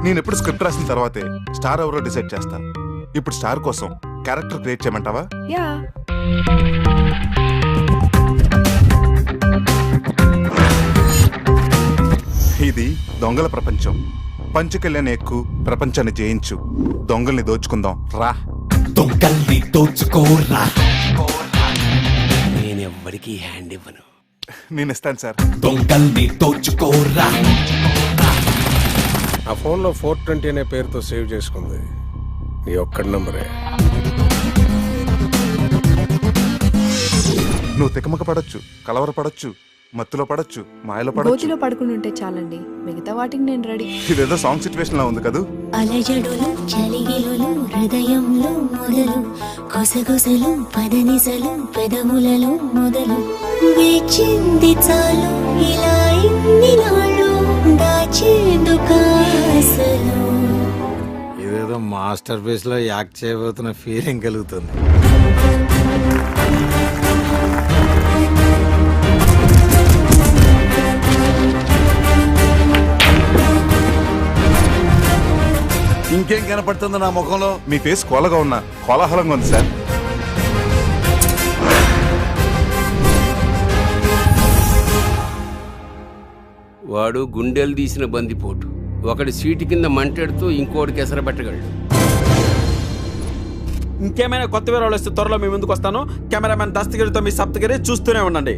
నేను ఎప్పుడు స్క్రిప్ట్ రాసిన తర్వాతే స్టార్ ఎవరో డిసైడ్ చేస్తాను. ఇప్పుడు స్టార్ కోసం క్యారెక్టర్ క్రియేట్ చేయమంటావా? యా. ఇది దొంగల ప్రపంచం. పంచుకెళ్ళని ఎక్కువ ప్రపంచాన్ని జయించు. దొంగల్ని దోచుకుందాం రా. దొంగల్ని దోచుకోరా. నేను ఎవ్వరికి హ్యాండ్ ఇవ్వను. నేను ఇస్తాను సార్. దొంగల్ని దోచుకోరా. ఆ ఫోన్లో 420 అనే పేరుతో సేవ్ చేసుకుంది. నీ ఒక్కడి నంబరే. నువ్వు తికమక పడొచ్చు, కలవర పడొచ్చు, మత్తులో పడొచ్చు, మాయలో పడొచ్చు. గోతిలో పడుకుని ఉంటే చాలండి, మిగతా వాటికి నేను రెడీ. ఇదేదో సాంగ్ సిచ్యువేషన్ లా ఉంది కదూ. అలజడులు చలిగిలులు హృదయంలో మొదలు కొసగొసలు పదనిసలు పెదవులలో మొదలు వేచింది చాలు ఇలా ఇన్ని నాళ్ళు దాచేందుకాసలు. ఇదేదో మాస్టర్ పీస్ లో యాక్ట్ చేయబోతున్న ఫీలింగ్ కలుగుతుంది. ఇంకేం కనపడుతుంది నా ముఖంలో? మీ ఫేస్ కోలగా ఉన్నా కోలాహలంగా ఉంది సార్. వాడు గుండెలు తీసిన బందిపోటు. ఒకడి సీటు కింద మంటెడుతూ ఇంకోటికి ఎసర పెట్టగలడు. ఇంకేమైనా కొత్త వివరాలు వస్తే త్వరలో మీ ముందుకు వస్తాను. కెమెరామెన్ దస్తగిరితో మీ సప్తగిరి చూస్తూనే ఉండండి.